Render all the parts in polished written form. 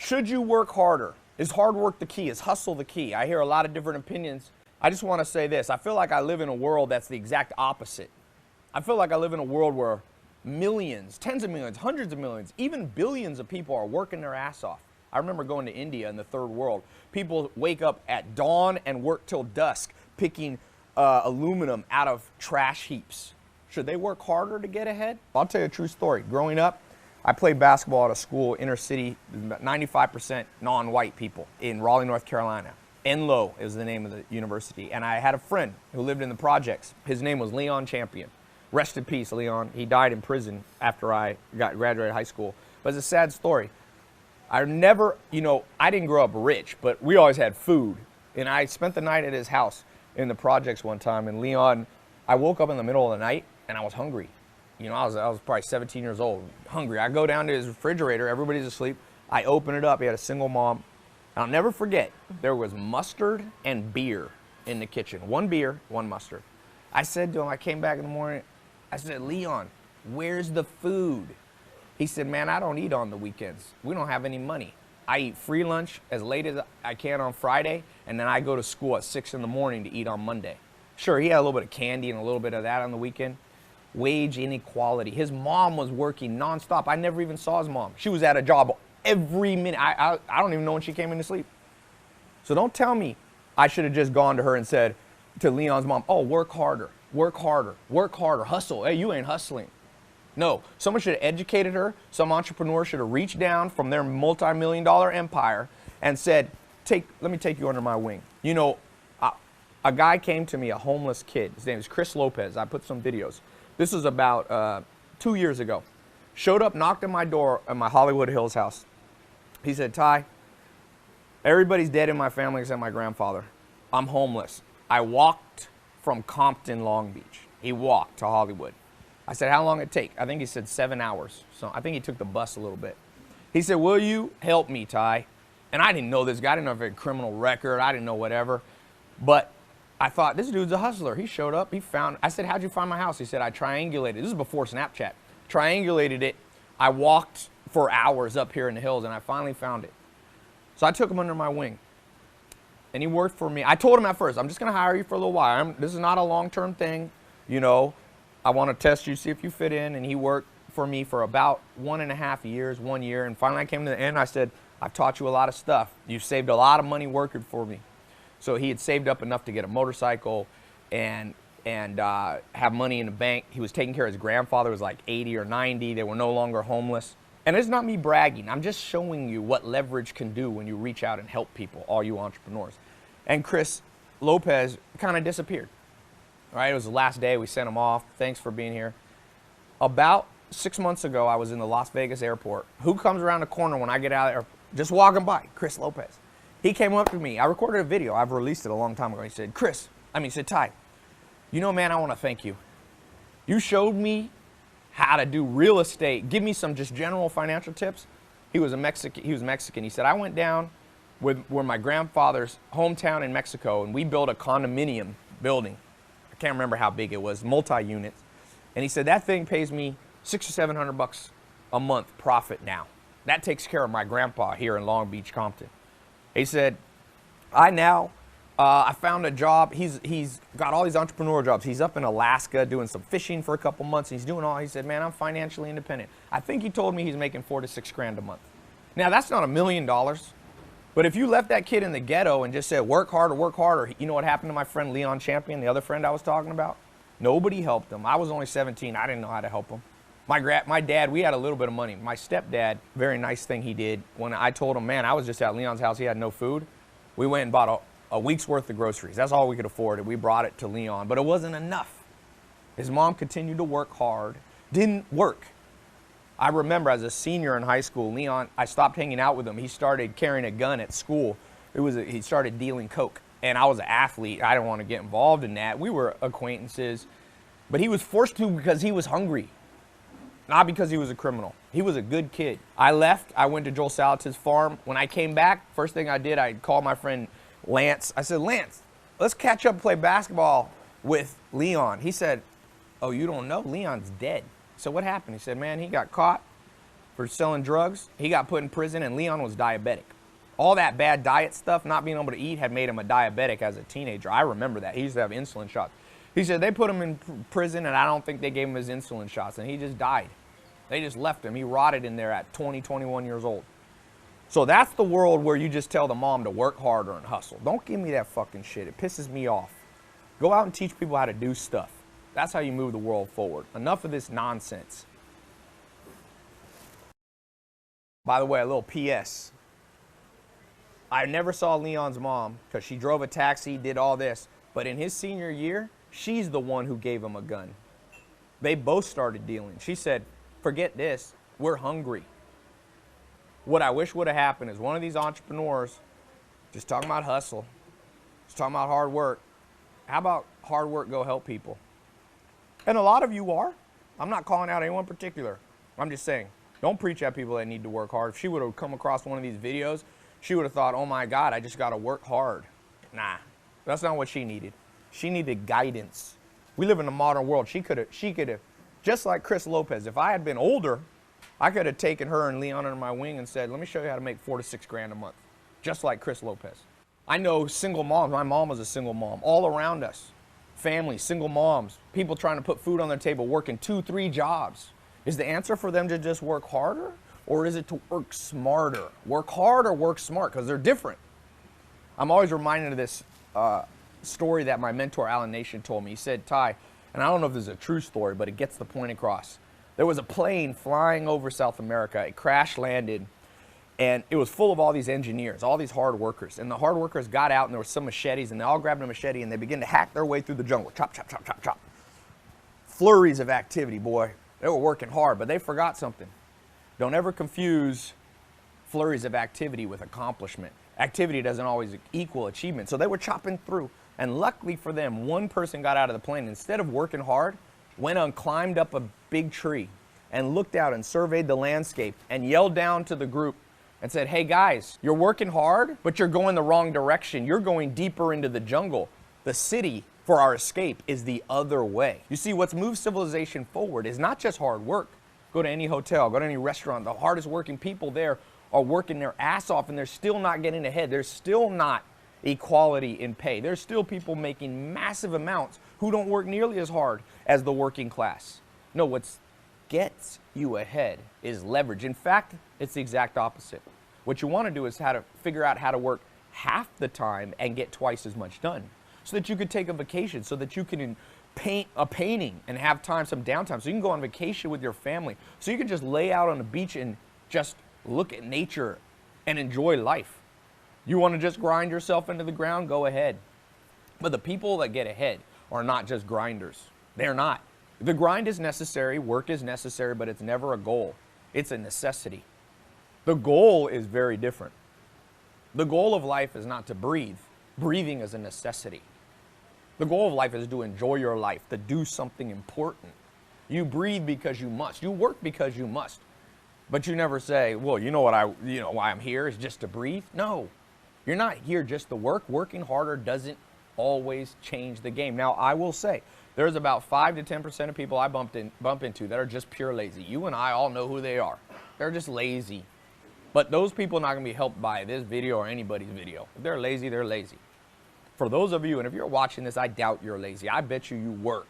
Should you work harder? Is hard work the key? Is hustle the key? I hear a lot of different opinions. I just want to say this. I feel like I live in a world that's the exact opposite. I feel like I live in a world where millions, tens of millions, hundreds of millions, even billions of people are working their ass off. I remember going to India in the third world. People wake up at dawn and work till dusk picking aluminum out of trash heaps. Should they work harder to get ahead? I'll tell you a true story. Growing up, I played basketball at a school, inner city, 95% non-white people in Raleigh, North Carolina. Enloe is the name of the university. And I had a friend who lived in the projects. His name was Leon Champion. Rest in peace, Leon. He died in prison after I graduated high school. But it's a sad story. I never, I didn't grow up rich, but we always had food. And I spent the night at his house in the projects one time. And Leon, I woke up in the middle of the night and I was hungry. I was probably 17 years old, hungry. I go down to his refrigerator, everybody's asleep. I open it up, he had a single mom. And I'll never forget, there was mustard and beer in the kitchen. One beer, one mustard. I said to him, I came back in the morning, I said, Leon, where's the food? He said, man, I don't eat on the weekends. We don't have any money. I eat free lunch as late as I can on Friday, and then I go to school at 6 in the morning to eat on Monday. Sure, he had a little bit of candy and a little bit of that on the weekend. Wage inequality. His mom was working nonstop. I never even saw his mom. She was at a job every minute. I don't even know when she came in to sleep. So don't tell me I should have just gone to her and said to Leon's mom, oh, work harder, work harder, work harder, hustle. Hey, you ain't hustling. No, someone should have educated her. Some entrepreneur should have reached down from their multi-million-dollar empire and said, let me take you under my wing. A guy came to me, a homeless kid. His name is Tai Lopez. I put some videos. This was about 2 years ago. Showed up, knocked on my door at my Hollywood Hills house. He said, Tai, everybody's dead in my family except my grandfather. I'm homeless. I walked from Compton, Long Beach. He walked to Hollywood. I said, how long did it take? I think he said 7 hours. So I think he took the bus a little bit. He said, will you help me, Tai? And I didn't know this guy. I didn't know if he had a criminal record. I didn't know whatever. But I thought, this dude's a hustler. He showed up. I said, how'd you find my house? He said, I triangulated. This is before Snapchat. Triangulated it. I walked for hours up here in the hills, and I finally found it. So I took him under my wing. And he worked for me. I told him at first, I'm just going to hire you for a little while. This is not a long-term thing. I want to test you, see if you fit in. And he worked for me for about 1.5 years, 1 year. And finally I came to the end. I said, I've taught you a lot of stuff. You've saved a lot of money working for me. So he had saved up enough to get a motorcycle and have money in the bank. He was taking care of his grandfather, who was like 80 or 90. They were no longer homeless. And it's not me bragging. I'm just showing you what leverage can do when you reach out and help people, all you entrepreneurs. And Tai Lopez kind of disappeared. All right, it was the last day. We sent him off. Thanks for being here. About 6 months ago, I was in the Las Vegas airport. Who comes around the corner when I get out of there? Just walking by, Tai Lopez. He came up to me. I recorded a video. I've released it a long time ago. He said, Tai, man, I want to thank you. You showed me how to do real estate. Give me some just general financial tips. He was Mexican. He said, I went down where my grandfather's hometown in Mexico, and we built a condominium building. I can't remember how big it was, multi-units. And he said, that thing pays me $600 or $700 a month profit now. That takes care of my grandpa here in Long Beach, Compton. He said, I found a job. He's got all these entrepreneurial jobs. He's up in Alaska doing some fishing for a couple months. He said, man, I'm financially independent. I think he told me he's making $4 to $6 grand a month. Now, that's not $1 million. But if you left that kid in the ghetto and just said, work harder, you know what happened to my friend Leon Champion, the other friend I was talking about? Nobody helped him. I was only 17. I didn't know how to help him. My dad, we had a little bit of money. My stepdad, very nice thing he did, when I told him, man, I was just at Leon's house, he had no food. We went and bought a week's worth of groceries. That's all we could afford, and we brought it to Leon. But it wasn't enough. His mom continued to work hard. Didn't work. I remember as a senior in high school, Leon, I stopped hanging out with him. He started carrying a gun at school. He started dealing coke. And I was an athlete. I didn't want to get involved in that. We were acquaintances. But he was forced to because he was hungry. Not because he was a criminal. He was a good kid. I left. I went to Joel Salatz's farm. When I came back, first thing I did, I called my friend Lance. I said, Lance, let's catch up and play basketball with Leon. He said, oh, you don't know? Leon's dead. So what happened? He said, man, he got caught. for selling drugs. He got put in prison, and Leon was diabetic. All that bad diet stuff, not being able to eat, had made him a diabetic as a teenager. I remember that. He used to have insulin shots. He said they put him in prison, and I don't think they gave him his insulin shots, and he just died. They just left him. He rotted in there at 20, 21 years old. So that's the world where you just tell the mom to work harder and hustle. Don't give me that fucking shit. It pisses me off. Go out and teach people how to do stuff. That's how you move the world forward. Enough of this nonsense. By the way, a little PS. I never saw Leon's mom because she drove a taxi, did all this. But in his senior year, she's the one who gave him a gun. They both started dealing. She said, forget this, we're hungry. What I wish would have happened is one of these entrepreneurs just talking about hustle, just talking about hard work. How about hard work go help people? And a lot of you are. I'm not calling out anyone in particular. I'm just saying, don't preach at people that need to work hard. If she would have come across one of these videos, she would have thought, oh my God, I just got to work hard. Nah, that's not what she needed. She needed guidance. We live in a modern world. She could have, just like Chris Lopez, if I had been older, I could have taken her and Leon under my wing and said, let me show you how to make 4 to 6 grand a month. Just like Chris Lopez. I know single moms. My mom was a single mom. All around us. Families, single moms, people trying to put food on their table, working 2, 3 jobs. Is the answer for them to just work harder? Or is it to work smarter? Work hard or work smart? Because they're different. I'm always reminded of this story that my mentor, Alan Nation, told me. He said, Tai, and I don't know if this is a true story, but it gets the point across. There was a plane flying over South America. It crash landed, and it was full of all these engineers, all these hard workers. And the hard workers got out, and there were some machetes, and they all grabbed a machete, and they began to hack their way through the jungle. Chop, chop, chop, chop, chop. Flurries of activity, boy. They were working hard, but they forgot something. Don't ever confuse flurries of activity with accomplishment. Activity doesn't always equal achievement. So they were chopping through, and luckily for them, one person got out of the plane. Instead of working hard, went and climbed up a big tree and looked out and surveyed the landscape and yelled down to the group and said, hey guys, you're working hard, but you're going the wrong direction. You're going deeper into the jungle. The city for our escape is the other way. You see, what's moved civilization forward is not just hard work. Go to any hotel, go to any restaurant. The hardest working people there are working their ass off, and they're still not getting ahead. There's still not equality in pay. There's still people making massive amounts who don't work nearly as hard as the working class. No, what gets you ahead is leverage. In fact, it's the exact opposite. What you want to do is figure out how to work half the time and get twice as much done, so that you could take a vacation, so that you can paint a painting and have some downtime, so you can go on vacation with your family, so you can just lay out on the beach and just look at nature and enjoy life. You want to just grind yourself into the ground? Go ahead. But the people that get ahead are not just grinders. They're not. The grind is necessary, work is necessary, but it's never a goal. It's a necessity. The goal is very different. The goal of life is not to breathe. Breathing is a necessity. The goal of life is to enjoy your life, to do something important. You breathe because you must. You work because you must. But you never say, well, why I'm here is just to breathe. No, you're not here just to work. Working harder doesn't always change the game. Now, I will say, there's about 5 to 10% of people I bump into that are just pure lazy. You and I all know who they are. They're just lazy. But those people are not going to be helped by this video or anybody's video. If they're lazy, they're lazy. For those of you, and if you're watching this, I doubt you're lazy. I bet you work.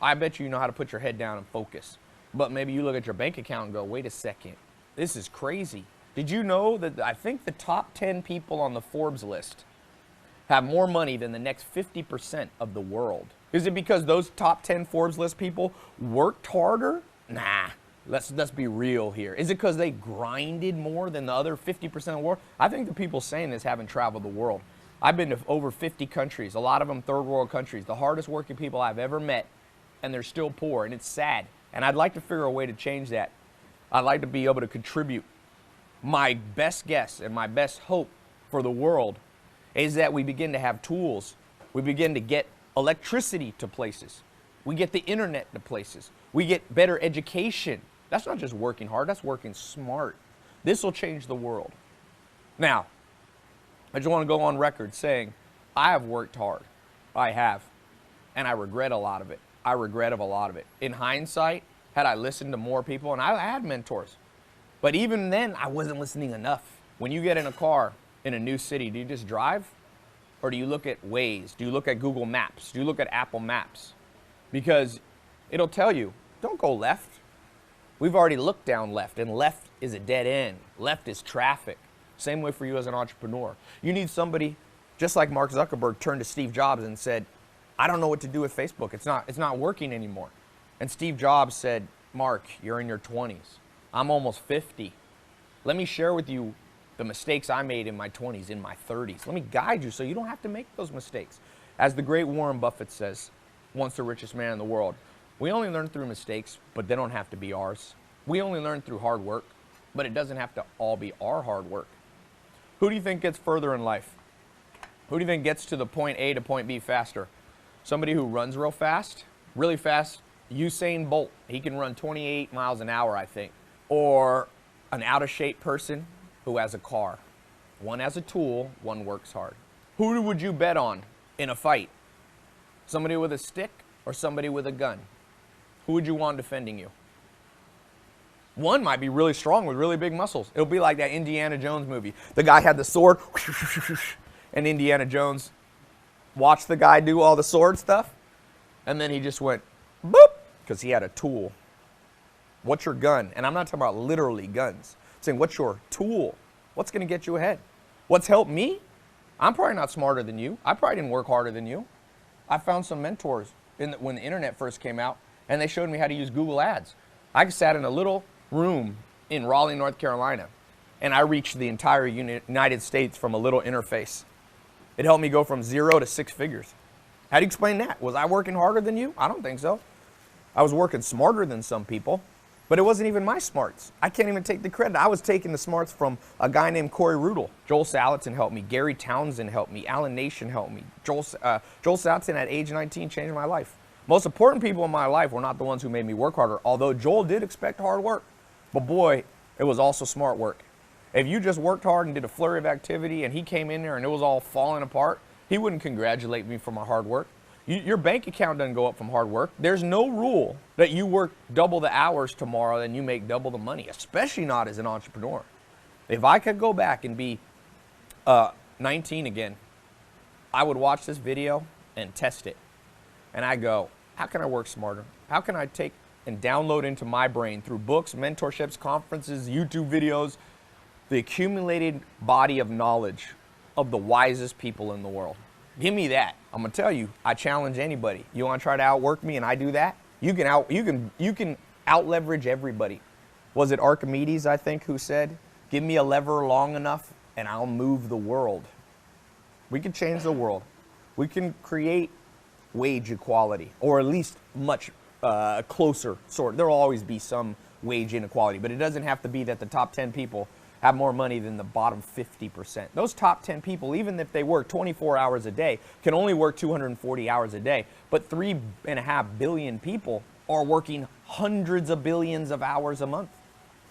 I bet you know how to put your head down and focus. But maybe you look at your bank account and go, wait a second, this is crazy. Did you know that I think the top 10 people on the Forbes list have more money than the next 50% of the world? Is it because those top 10 Forbes list people worked harder? Nah, let's be real here. Is it because they grinded more than the other 50% of the world? I think the people saying this haven't traveled the world. I've been to over 50 countries, a lot of them third world countries, the hardest working people I've ever met, and they're still poor, and it's sad. And I'd like to figure a way to change that. I'd like to be able to contribute. My best guess and my best hope for the world is that we begin to have tools. We begin to get electricity to places. We get the internet to places. We get better education. That's not just working hard, that's working smart. This will change the world. Now, I just want to go on record saying, I have worked hard. I have. And I regret a lot of it. I regret a lot of it. In hindsight, had I listened to more people, and I had mentors, But even then, I wasn't listening enough. When you get in a car in a new city, do you just drive? Or do you look at Waze? Do you look at Google Maps? Do you look at Apple Maps? Because it'll tell you, don't go left. We've already looked down left, and left is a dead end. Left is traffic. Same way for you as an entrepreneur. You need somebody, just like Mark Zuckerberg turned to Steve Jobs and said, I don't know what to do with Facebook. It's not working anymore. And Steve Jobs said, Mark, you're in your 20s. I'm almost 50. Let me share with you the mistakes I made in my 20s, in my 30s. Let me guide you so you don't have to make those mistakes. As the great Warren Buffett says, once the richest man in the world, we only learn through mistakes, but they don't have to be ours. We only learn through hard work, but it doesn't have to all be our hard work. Who do you think gets further in life? Who do you think gets to the point A to point B faster? Somebody who runs real fast, really fast, Usain Bolt. He can run 28 miles an hour, I think. Or an out-of-shape person who has a car. One has a tool, one works hard. Who would you bet on in a fight? Somebody with a stick or somebody with a gun? Who would you want defending you? One might be really strong with really big muscles. It'll be like that Indiana Jones movie. The guy had the sword, and Indiana Jones watched the guy do all the sword stuff, and then he just went, boop, because he had a tool. What's your gun? And I'm not talking about literally guns. I'm saying, what's your tool? What's going to get you ahead? What's helped me? I'm probably not smarter than you. I probably didn't work harder than you. I found some mentors when the internet first came out, and they showed me how to use Google Ads. I sat in a little room in Raleigh, North Carolina, and I reached the entire United States from a little interface. It helped me go from 0 to 6 figures. How do you explain that? Was I working harder than you? I don't think so. I was working smarter than some people, but it wasn't even my smarts. I can't even take the credit. I was taking the smarts from a guy named Corey Rudel. Joel Salatin helped me. Gary Townsend helped me. Alan Nation helped me. Joel Salatin at age 19 changed my life. Most important people in my life were not the ones who made me work harder, although Joel did expect hard work. But boy, it was also smart work. If you just worked hard and did a flurry of activity and he came in there and it was all falling apart, he wouldn't congratulate me for my hard work. Your bank account doesn't go up from hard work. There's no rule that you work double the hours tomorrow and you make double the money, especially not as an entrepreneur. If I could go back and be 19 again, I would watch this video and test it. And I go, how can I work smarter? How can I take and download into my brain through books, mentorships, conferences, YouTube videos, the accumulated body of knowledge of the wisest people in the world? Give me that. I'm gonna tell you, I challenge anybody. You wanna try to outwork me and I do that? You can out leverage everybody. Was it Archimedes, I think, who said, give me a lever long enough and I'll move the world. We can change the world. We can create wage equality, or at least much closer sort. There will always be some wage inequality, but it doesn't have to be that the top 10 people have more money than the bottom 50%. Those top 10 people, even if they work 24 hours a day, can only work 240 hours a day. But 3.5 billion people are working hundreds of billions of hours a month,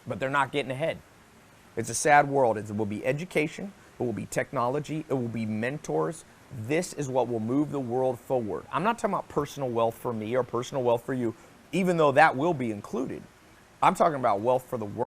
but they're not getting ahead. It's a sad world. It will be education, it will be technology, it will be mentors. This is what will move the world forward. I'm not talking about personal wealth for me or personal wealth for you, even though that will be included. I'm talking about wealth for the world.